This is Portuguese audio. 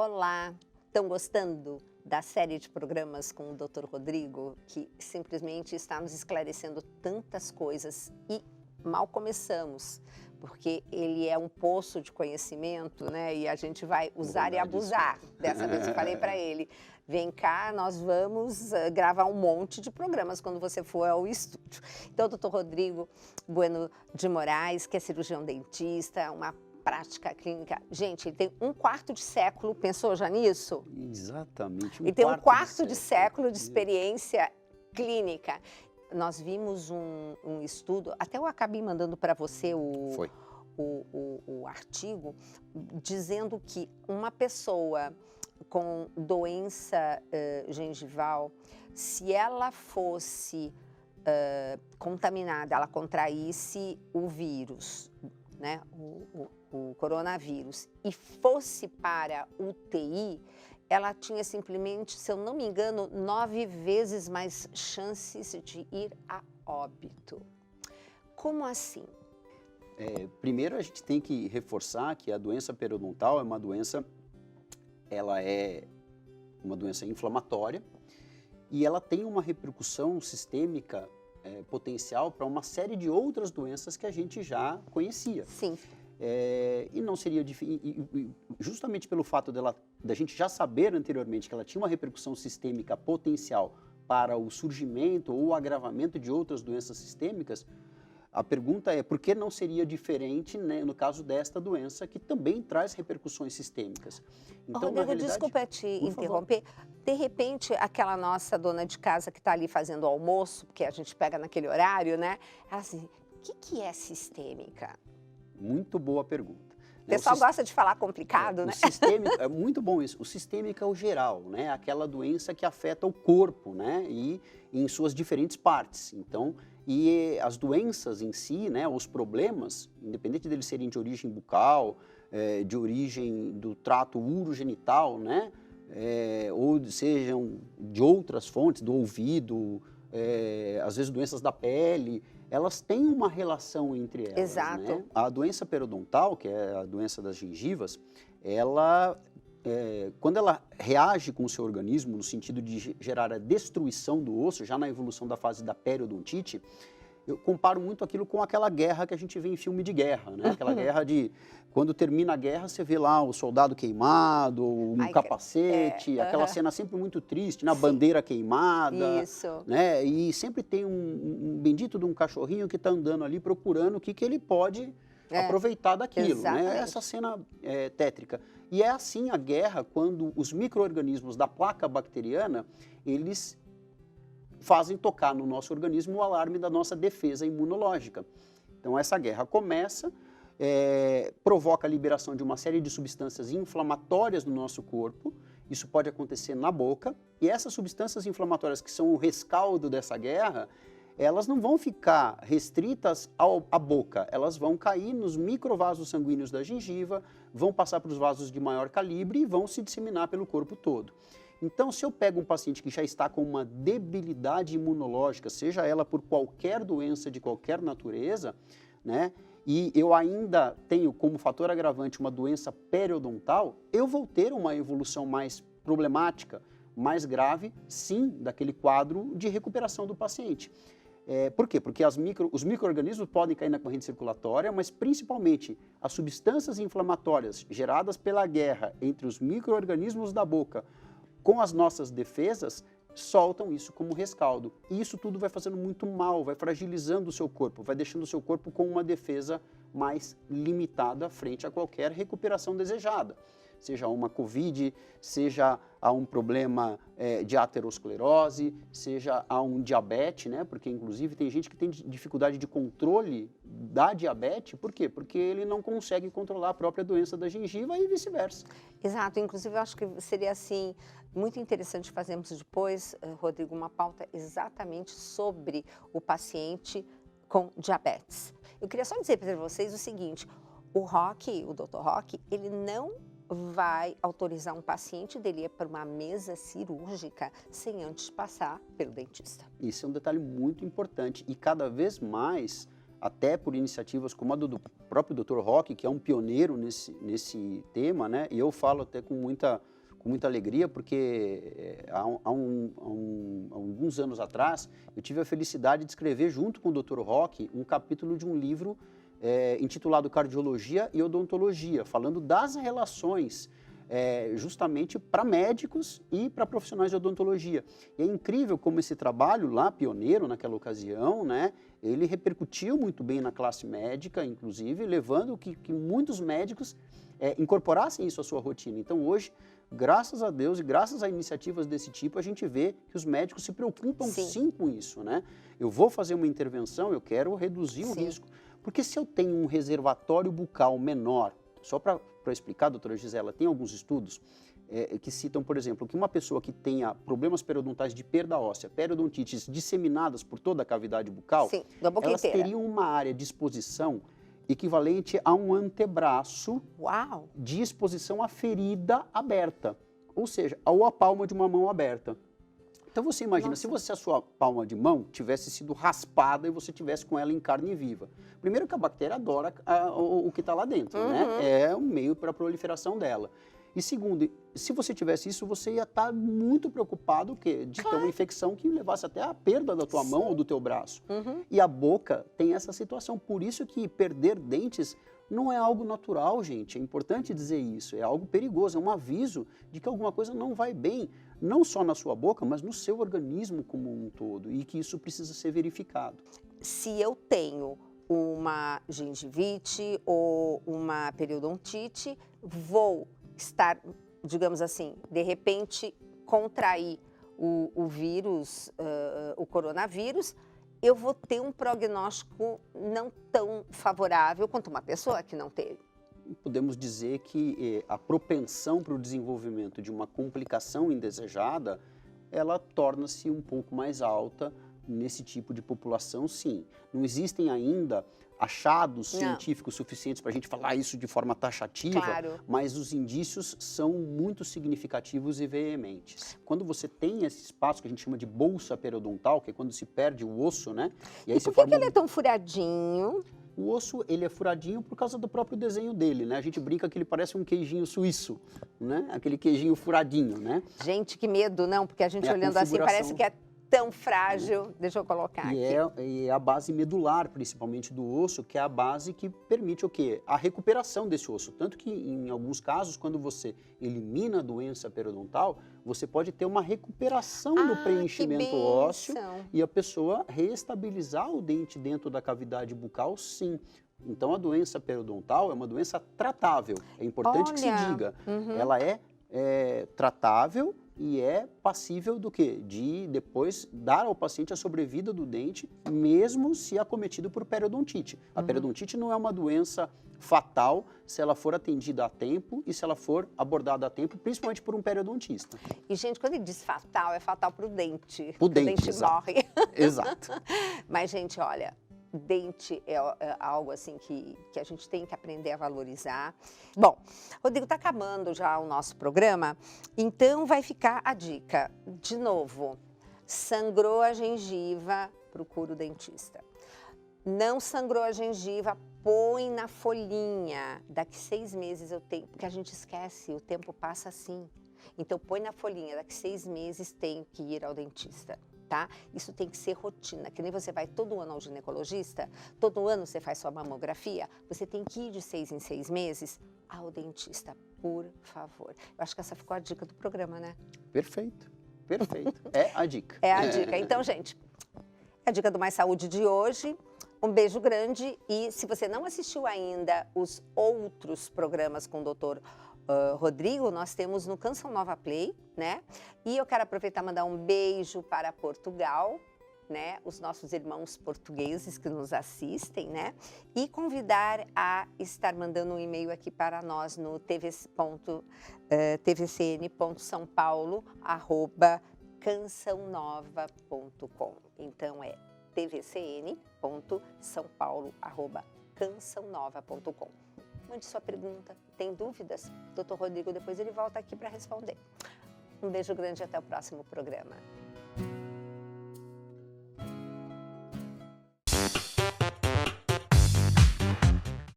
Olá, estão gostando da série de programas com o Dr. Rodrigo, que simplesmente está nos esclarecendo tantas coisas e mal começamos, porque ele é um poço de conhecimento, né? E a gente vai usar e abusar. Dessa vez eu falei para ele, vem cá, nós vamos gravar um monte de programas quando você for ao estúdio. Então, o Dr. Rodrigo Bueno de Moraes, que é cirurgião dentista, uma prática clínica. Gente, ele tem um quarto de século, pensou já nisso? Exatamente. Ele tem um quarto de século de experiência clínica. Nós vimos um estudo, até eu acabei mandando para você o artigo, dizendo que uma pessoa com doença gengival, se ela fosse contaminada, ela contraísse o vírus, né, o coronavírus, e fosse para UTI, ela tinha simplesmente, se eu não me engano, 9 vezes mais chances de ir a óbito. Como assim? Primeiro, a gente tem que reforçar que a doença periodontal é uma doença, ela é uma doença inflamatória e ela tem uma repercussão sistêmica potencial para uma série de outras doenças que a gente já conhecia. Sim. E não seria justamente pelo fato da gente já saber anteriormente que ela tinha uma repercussão sistêmica potencial para o surgimento ou o agravamento de outras doenças sistêmicas, a pergunta é por que não seria diferente, né, no caso desta doença, que também traz repercussões sistêmicas. Então, Rodrigo, na realidade, desculpa te interromper. De repente, aquela nossa dona de casa que está ali fazendo o almoço, porque a gente pega naquele horário, né? Ela assim, o que é sistêmica? Muito boa pergunta. O pessoal gosta de falar complicado, né? O sistêmico, é muito bom isso. O sistêmico é o geral, né? Aquela doença que afeta o corpo, né? E em suas diferentes partes. Então, e as doenças em si, né? Os problemas, independente deles serem de origem bucal, de origem do trato urogenital, né? Ou sejam de outras fontes, do ouvido, às vezes doenças da pele, elas têm uma relação entre elas. Exato. Né? A doença periodontal, que é a doença das gengivas, ela, quando ela reage com o seu organismo no sentido de gerar a destruição do osso, já na evolução da fase da periodontite, eu comparo muito aquilo com aquela guerra que a gente vê em filme de guerra, né? Aquela guerra de, quando termina a guerra, você vê lá o soldado queimado, capacete, aquela cena sempre muito triste, na bandeira queimada. Isso. Né? E sempre tem um bendito de um cachorrinho que está andando ali procurando o que ele pode aproveitar daquilo, né? Essa cena tétrica. E é assim a guerra quando os micro-organismos da placa bacteriana, eles fazem tocar no nosso organismo o alarme da nossa defesa imunológica. Então essa guerra começa, provoca a liberação de uma série de substâncias inflamatórias no nosso corpo, isso pode acontecer na boca, e essas substâncias inflamatórias que são o rescaldo dessa guerra, elas não vão ficar restritas à boca, elas vão cair nos microvasos sanguíneos da gengiva, vão passar para os vasos de maior calibre e vão se disseminar pelo corpo todo. Então, se eu pego um paciente que já está com uma debilidade imunológica, seja ela por qualquer doença de qualquer natureza, né, e eu ainda tenho como fator agravante uma doença periodontal, eu vou ter uma evolução mais problemática, mais grave, sim, daquele quadro de recuperação do paciente. Por quê? Porque os micro-organismos podem cair na corrente circulatória, mas principalmente as substâncias inflamatórias geradas pela guerra entre os micro-organismos da boca com as nossas defesas, soltam isso como rescaldo. E isso tudo vai fazendo muito mal, vai fragilizando o seu corpo, vai deixando o seu corpo com uma defesa mais limitada frente a qualquer recuperação desejada. Seja uma COVID, seja a um problema de aterosclerose, seja a um diabetes, né? Porque inclusive tem gente que tem dificuldade de controle da diabetes, por quê? Porque ele não consegue controlar a própria doença da gengiva e vice-versa. Exato, inclusive eu acho que seria assim, muito interessante fazermos depois, Rodrigo, uma pauta exatamente sobre o paciente com diabetes. Eu queria só dizer para vocês o seguinte, o Dr. Roque, ele não vai autorizar um paciente dele para uma mesa cirúrgica sem antes passar pelo dentista. Isso é um detalhe muito importante e cada vez mais, até por iniciativas como a do próprio Dr. Roque, que é um pioneiro nesse tema, né? E eu falo até com muita alegria, porque há alguns anos atrás, eu tive a felicidade de escrever junto com o Dr. Roque um capítulo de um livro intitulado Cardiologia e Odontologia, falando das relações justamente para médicos e para profissionais de odontologia. E é incrível como esse trabalho lá, pioneiro naquela ocasião, né, ele repercutiu muito bem na classe médica, inclusive, levando que muitos médicos incorporassem isso à sua rotina. Então, hoje, graças a Deus e graças a iniciativas desse tipo, a gente vê que os médicos se preocupam sim com isso, né? Eu vou fazer uma intervenção, eu quero reduzir o risco. Porque se eu tenho um reservatório bucal menor, só para explicar, doutora Gisela, tem alguns estudos que citam, por exemplo, que uma pessoa que tenha problemas periodontais de perda óssea, periodontites disseminadas por toda a cavidade bucal, elas teriam uma área de exposição equivalente a um antebraço de exposição à ferida aberta, ou seja, ou a palma de uma mão aberta. Então você imagina, se a sua palma de mão tivesse sido raspada e você tivesse com ela em carne viva. Primeiro que a bactéria adora o que está lá dentro, né? É um meio para a proliferação dela. E segundo, se você tivesse isso, você ia estar muito preocupado de ter uma infecção que levasse até a perda da tua mão ou do teu braço. E a boca tem essa situação. Por isso que perder dentes não é algo natural, gente. É importante dizer isso. É algo perigoso, é um aviso de que alguma coisa não vai bem, não só na sua boca, mas no seu organismo como um todo, e que isso precisa ser verificado. Se eu tenho uma gengivite ou uma periodontite, vou estar, digamos assim, de repente contrair o vírus, o coronavírus, eu vou ter um prognóstico não tão favorável quanto uma pessoa que não teve. Podemos dizer que a propensão para o desenvolvimento de uma complicação indesejada, ela torna-se um pouco mais alta nesse tipo de população, sim. Não existem ainda achados científicos suficientes para a gente falar isso de forma taxativa, mas os indícios são muito significativos e veementes. Quando você tem esse espaço que a gente chama de bolsa periodontal, que é quando se perde o osso, né? E aí por que ele é tão furadinho? O osso, ele é furadinho por causa do próprio desenho dele, né? A gente brinca que ele parece um queijinho suíço, né? Aquele queijinho furadinho, né? Gente, que medo, não? Porque a gente olhando assim parece que é tão frágil. Deixa eu colocar aqui. E é a base medular, principalmente do osso, que é a base que permite o quê? A recuperação desse osso. Tanto que, em alguns casos, quando você elimina a doença periodontal, você pode ter uma recuperação do preenchimento ósseo e a pessoa reestabilizar o dente dentro da cavidade bucal, sim. Então, a doença periodontal é uma doença tratável. É importante que se diga. Ela é tratável e é passível do quê? De depois dar ao paciente a sobrevida do dente, mesmo se acometido por periodontite. A periodontite não é uma doença fatal se ela for atendida a tempo e se ela for abordada a tempo, principalmente por um periodontista. E, gente, quando ele diz fatal, é fatal para o dente. O dente morre. Exato. Mas, gente, olha, dente é algo assim que a gente tem que aprender a valorizar. Bom, Rodrigo, está acabando já o nosso programa, então vai ficar a dica. De novo, sangrou a gengiva, procura o dentista. Não sangrou a gengiva, põe na folhinha. Daqui 6 meses eu tenho, porque a gente esquece, o tempo passa assim. Então põe na folhinha, daqui 6 meses tenho que ir ao dentista. Tá? Isso tem que ser rotina, que nem você vai todo ano ao ginecologista, todo ano você faz sua mamografia, você tem que ir de 6 em 6 meses ao dentista, por favor. Eu acho que essa ficou a dica do programa, né? Perfeito, perfeito. É a dica. É a dica. Então, gente, é a dica do Mais Saúde de hoje. Um beijo grande e se você não assistiu ainda os outros programas com o doutor Rodrigo, nós temos no Canção Nova Play, né? E eu quero aproveitar e mandar um beijo para Portugal, né? Os nossos irmãos portugueses que nos assistem, né? E convidar a estar mandando um e-mail aqui para nós no tvcn.saopaulo@cançãonova.com. Então é tvcn.saopaulo@cançãonova.com. Mande sua pergunta, tem dúvidas? Dr. Rodrigo, depois ele volta aqui para responder. Um beijo grande e até o próximo programa.